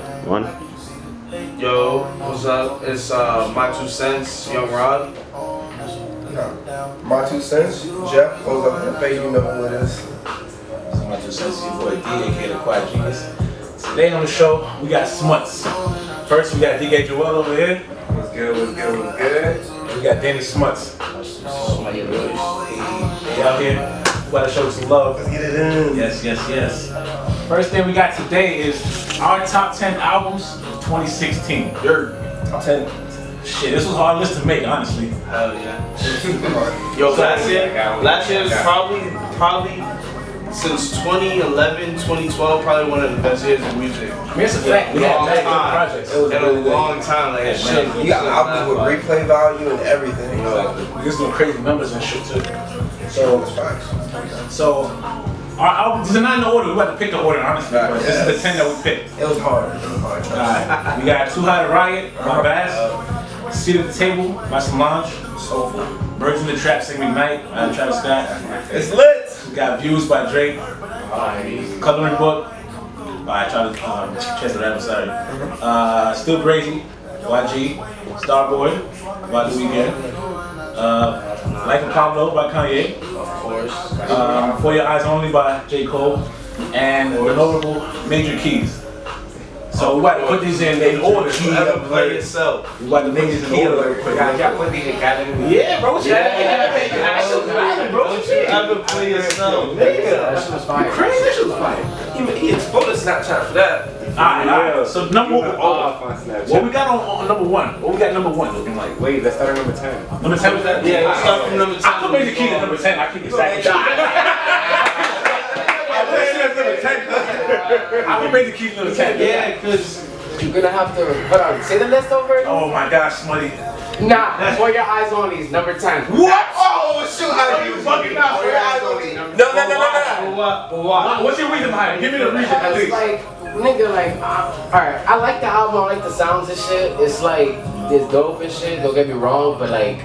One. Yo, what's up? It's my 2 cents, Young Rod. My 2 cents, Jeff. Hold up the face, you know who it is. So my 2 cents, your boy Dique, the Quiet Genius. Today on the show, we got SMUTTZ. First, we got Dique Joel over here. What's good, what's good, what's good? And we got Danny SMUTTZ. They out here. We gotta show some love. Let's get it in. Yes. First thing we got today is our top 10 albums of 2016. Top 10. Shit, this was a hard list to make, honestly. Hell yeah. Yo, last year was probably since 2011, 2012, probably one of the best years in music. I mean, it's a fact. We had many good projects. It was In a long time, like that shit. You got albums with replay value and everything. We just doing crazy numbers and shit too. So it's facts. So our albums, these are not in the order. We had to pick the order, honestly. But this is the 10 that we picked. It was hard. Alright, we got Too High to Riot by Bass, Seat at the Table by Solange, Soulful. Birds in the Trap Sing McKnight by Travis Scott. It's lit. We got Views by Drake, Coloring Book by Travis Chester Rap, sorry. Still Crazy, YG, Starboy by The Weeknd, Life of Pablo by Kanye, Of course. For Your Eyes Only by J. Cole, and the notable Major Keys. So we about to put these in order. Ever play yourself. We about to make these in order real quick. Y'all put these in category. Yeah, bro, what you Ever play yourself. That shit was fire. crazy, that shit was fire. He exploded Snapchat for that. Alright, so number one. on Snapchat. What we got on number one? What we got number one looking like? Wait, let's start at number 10. Number 10 was that? Yeah, let's start from number 10. I put Major Keys at number 10. I keep it exactly. I put Major Keys at number 10. Yeah, because You're gonna have to, hold on, say the list over? Oh my gosh, Smutty. Nah, For Your Eyes Only is number 10. What? Oh shoot! I was fucking out. For Your Eyes Only. No. but what? What's your reason behind it? Give me the reason at It's least. like, nigga, like, alright, I like the album, I like the sounds and shit. It's like, it's dope and shit, don't get me wrong, but like,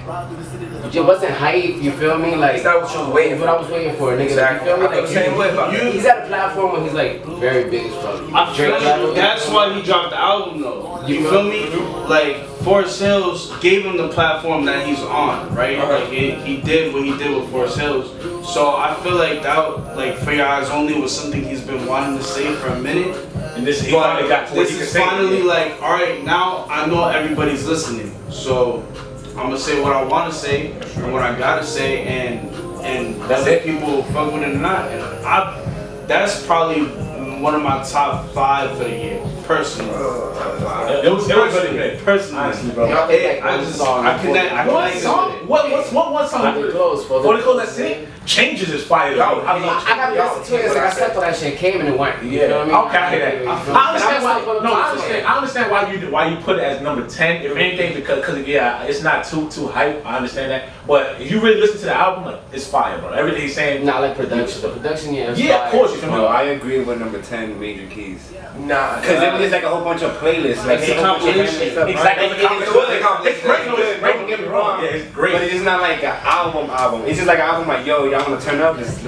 it wasn't hype, you feel me? Like, It's not what you was waiting it's what I was waiting for, nigga. Exactly. You feel me? I feel the same way about it. He's at a platform where he's like, very big as fuck. I feel Drake like level. that's why he dropped the album though. You feel me? Like Forest Hills gave him the platform that he's on, right? Like he did what he did with Forest Hills. So I feel like that, like For Your Eyes Only was something he's been wanting to say for a minute. And this, he finally got to where This he could is say finally it. like, all right, now I know everybody's listening. So I'm gonna say what I want to say and what I gotta say, and That's whether it. people fuck with it or not. And that's probably one of my top 5 for the year, personally. It was really good. Personally, Honestly, bro. I connect. I One connect song? with it. What's one song? Before the Close, For the Close, that's it? Changes is fire. Yo, I I gotta listen to it. It's like I slept on that shit, came and it went. You feel me? Okay, I hear that. You feel I me? understand why. But No, I understand why you put it as number 10. If anything, because yeah, it's not too hype. I understand that. But if you really listen to the album, like it's fire, bro. Everything he's saying. Not like production. The production, yeah. it's Yeah, of fire. course. You feel me? No, I agree with number 10, Major Keys. Nah, Because it was like a whole bunch of playlists. Like, It's a a whole bunch of compilation. random stuff. Exactly. It's It's great. No, it's great. Don't get me wrong. Yeah, it's great. But it's not like an album. It's just like an album like, yo, y'all want to turn up? Let's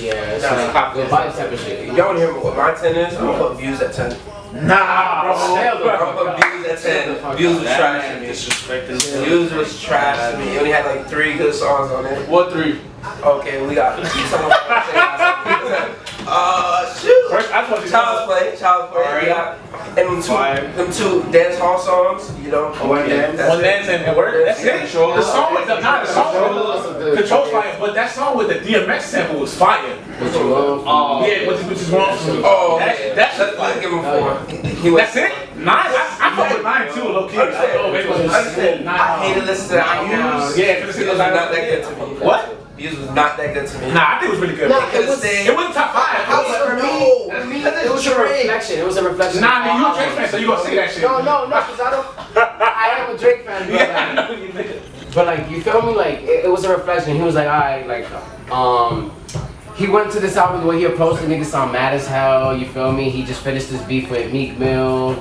Yeah, it's Nah, like pop good this. vibes type of shit. y'all wanna hear what my 10 is? I'm gonna put Views at 10. Nah, bro. Hell no. I'm gonna put Views at 10. Views was trash to me. Disrespecting. Views was trash to me. It only had like 3 good songs on it. What 3? Okay, we got shoot. First, I thought you Child's Play. Alright. We got and them two dance hall songs, you know. One dance. That's One it. dance and word. That's it. The song with the Control's fire, but that song with the DMX sample was fire. What you want? Yeah, which is wrong. Oh, That's let's give him 4. That's it? 9? I fuck with 9 too, low key. I hated listening to that. Views. Yeah, Views was not that good to me. What? Views was not that good to me. Nah, I think it was really good. Nah, It was It wasn't top 5. For me, it was a reflection. It was a reflection. Nah, man, you a Drake fan, so you gonna say that shit. No, because I don't. I am a Drake fan, but, Yeah, I like, know you nigga. but like, you feel me? Like, it was a reflection. He was like, alright, like, he went to this album the way he approached the niggas sound mad as hell. You feel me? He just finished his beef with Meek Mill.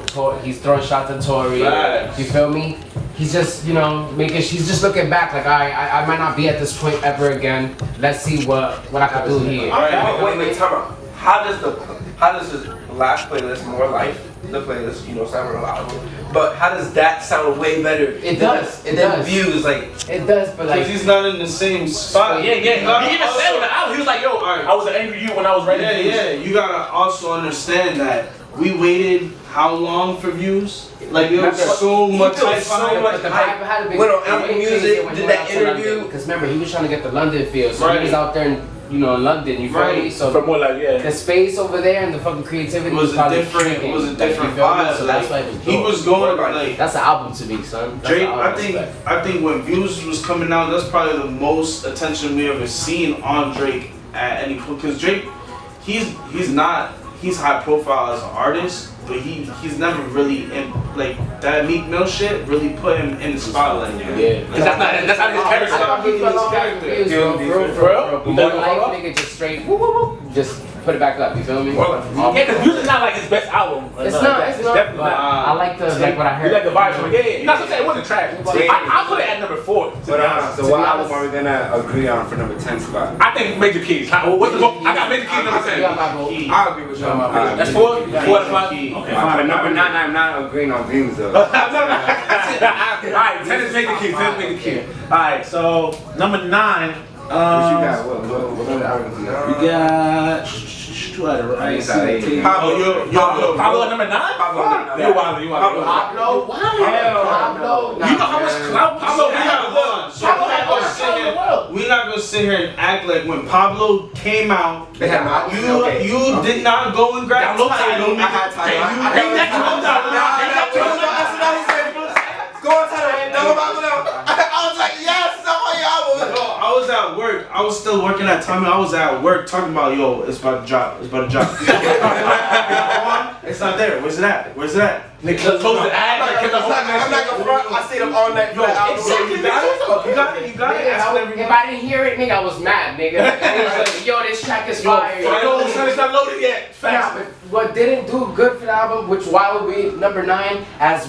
He's throwing shots at Tory. Facts. You feel me? He's just, you know, he's just looking back like, alright, I might not be at this point ever again. Let's see what I can do here. Wait, time out. How does his last playlist, More Life, the playlist, you know, sound album. But how does that sound way better? It does. It than does. Views, like It does, but like. Because he's not in the same spot. Yeah. He even said on the album, he was like, yo, I was an angry you when I was writing views. Yeah. You gotta also understand that we waited how long for views? Like there was so much hype behind it. The hype had a big. went on Apple Music, did that interview. Because remember, he was trying to get the London feel, so he was out there in, you know, in London. You feel me? So from more like the space over there and the fucking creativity was probably a different. shrinking. It was a Like, different you feel me? vibe. So that's Like, like he was going like. That's an album to me, son. That's Drake, an album I think when Views was coming out, that's probably the most attention we ever seen on Drake at any point. Because Drake, he's high profile as an artist, but he's never really in like that Meek Mill shit really put him in the spotlight. Yeah. That's not his character. I thought he fell off after Views, bro. More life, nigga, just straight, woo, woo, woo, just put it back up. You feel me? Yeah, because Views is not like his best album. It's not. Definitely But not. I like the like what I heard. You like the vibes from it? Yeah. No, I'm saying it wasn't trash. I'll put it at number 4. But so what album are we gonna agree on for number 10 spot? I think Major Keys. I got Major Keys number 10. I agree with you. That's 4? 4 out of 5? Okay. But number 9, I'm not agreeing on Views though. Alright, 10 is Major Keys. 10 is Major Keys. Alright, so number 9. What you got? What other albums you got? We got. Who had it right? Pablo at number 9? You wild. Pablo. You know how much clout Pablo had? We're not gonna sit here and act like when Pablo came out, They had my you did not go and grab Download Tidal. I had Tidal. Bring that to Go on Tidal. No, I was like, yes, it's on my album. Yo, I was at work. I was still working at Tommy. I was at work talking about, yo, it's about to drop. It's about to drop. It's not there. Where's it at? Where's it at? They close the ad. I'm not gonna front. I stayed up all night for that album. You got it. Ask everyone. If I didn't hear it, nigga, I was mad, nigga. Like, yo, this track is fire. Yo, son, it's not loaded yet. Yeah, but what didn't do good for the album, which why would be number 9, as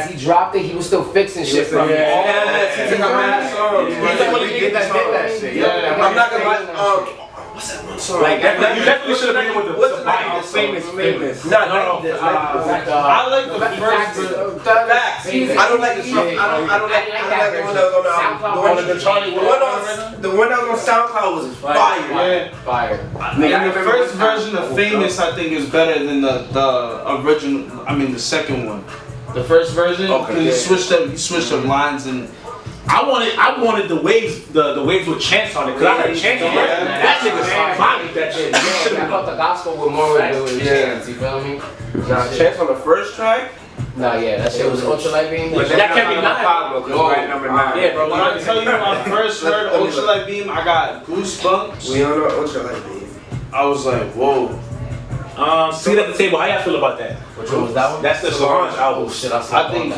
he dropped it, he was still fixing shit from it. He's like a mad song. He's like one of the niggas that did that shit. Yeah, I'm not gonna lie. What's that one song? Like, you definitely should have been with the What's the famous? No. I like the first Facts. I don't like the song. I don't like the one that was on the album. The one that was on SoundCloud was fire. Fire. The first version of Famous, I think, is better than the original. I mean, the second one. The first version, because he switched up lines and. I wanted the waves, the waves with Chance on it, because I heard Chance on it. That nigga bodied that shit. I thought the gospel with more with Chance, you feel me? Nah, Chance on the first track? No, yeah, that shit was Ultralight Beam. But that can't be Pablo, because we're at number 9. Yeah, bro, when I tell you when I first heard Ultralight Beam, I got goosebumps. We don't know Ultralight Beam. I was like, whoa. Seat at the Table, how y'all feel about that? Which one was that one? That's the Solange album. Shit, I think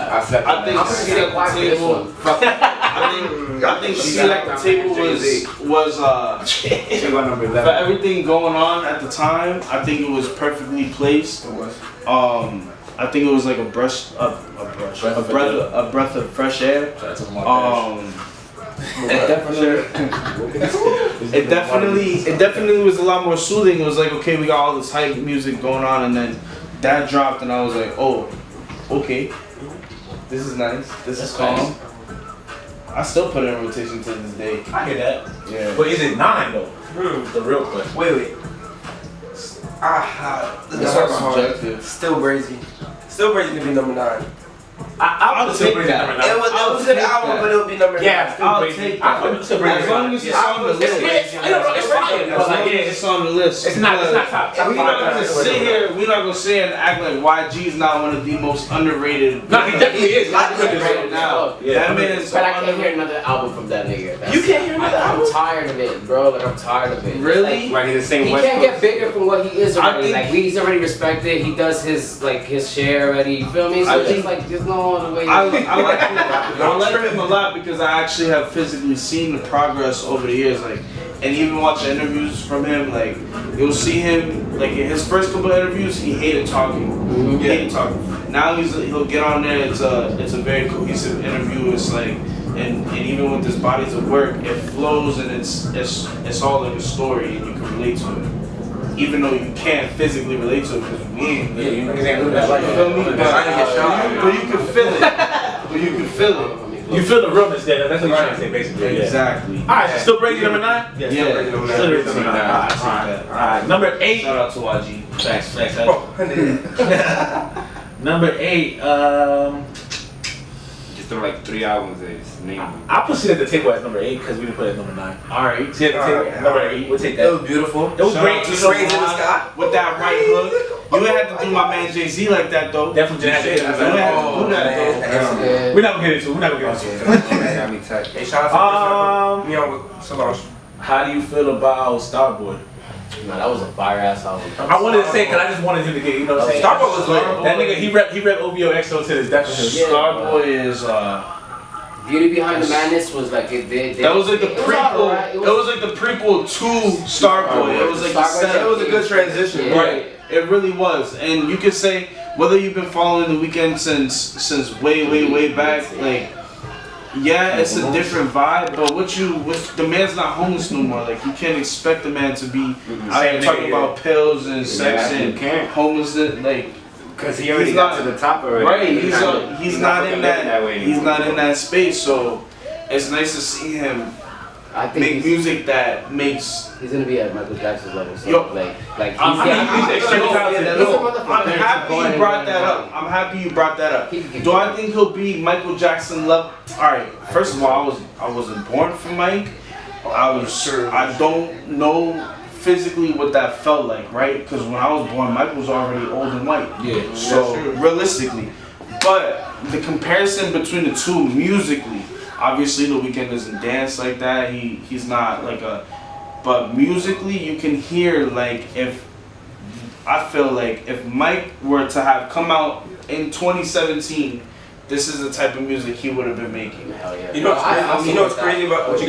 Seat at the Table. I think Seat at the Table was for everything going on at the time. I think it was perfectly placed. I think it was like a breath of fresh air. It definitely was a lot more soothing. It was like, okay, we got all this hype music going on, and then that dropped, and I was like, oh, okay, this is nice. This is calm. I still put it in rotation to this day. I hear that. Yeah. But is it 9 though? The real question. Wait. That's subjective. Still Brazy. Still Brazy to be number 9. I would take that. It was an album, but it would be number 9. Yeah, I'll take that. As long as it's on the list. It's fine. As long as it's on the list. It's not top. We're not gonna sit here and act like YG's not one of the most underrated. No, he definitely is. Not underrated now. That man is. But I can't hear another album from that nigga. You can't hear another album? I'm tired of it, bro. Like, I'm tired of it. Really? Like he's the same He West can't Coast. get bigger from what he is already. think- Like, he's already respected. He does his share already. You feel me? So I it's think- just like there's no other way. I like him a lot because I actually have physically seen the progress over the years, like, and even watching interviews from him, like, you'll see him, like, in his first couple of interviews, he hated talking. He hated talking. Now he'll get on there. It's a very cohesive interview. It's like, and even with his bodies of work, it flows and it's all like a story, and you can relate to it. even though you can't physically relate to it because we ain't. Yeah, you niggas ain't living that life. You feel me? But you can feel it. But you can feel it. You feel the realness there. That's what you're trying to say, basically. Exactly. All right, so still Brady number 9? Yeah. Still Brady number 9. All right. Number 8. Shout out to YG. Thanks. Number 8. Just throw like 3 albums that is name. I put Sit at the Table as number 8 because we didn't put it at number 9. All right. Sit at the Table, number 8. We'll take that. It was beautiful. It was great. You know, in the sky. With that right hook. You ain't have to do my man Jay-Z like that though. Definitely didn't have to You ain't have to do that though. We're not gonna get into it. We're not gonna get into it. Got me tight. Hey, shout out to me on with Solange. How do you feel about Starboy? No, that was a fire ass album. I wanted to say because I just wanted him to get, you know what I'm saying? Starboy was lit. That nigga, he rep OVO XO to his definition. Starboy is Beauty Behind the Madness was like that was like the prequel. Right. It was like the prequel to Starboy. It was like the setup. It was a good transition. Yeah. Right. It really was. And you could say whether you've been following The Weeknd since way back, like yeah, it's a different vibe, but the man's not homeless no more. Like you can't expect the man to be out here talking about pills and sex and homelessness, like because he already got to the top already. Right, he's not in that he's not in that space, so it's nice to see him make music that makes. He's gonna be at Michael Jackson's level. So Yo, I'm happy you brought that up. I'm happy you brought that up. Do I think he'll be Michael Jackson level? All right. First of all, I wasn't born for Mike. I don't know physically what that felt like, right? Because when I was born, Mike was already old and white. Yeah. So realistically, but the comparison between the two musically, obviously The Weeknd doesn't dance like that. He's not like a. But musically, you can hear like I feel like if Mike were to have come out in 2017, this is the type of music he would have been making. Hell yeah. You know what's crazy about what you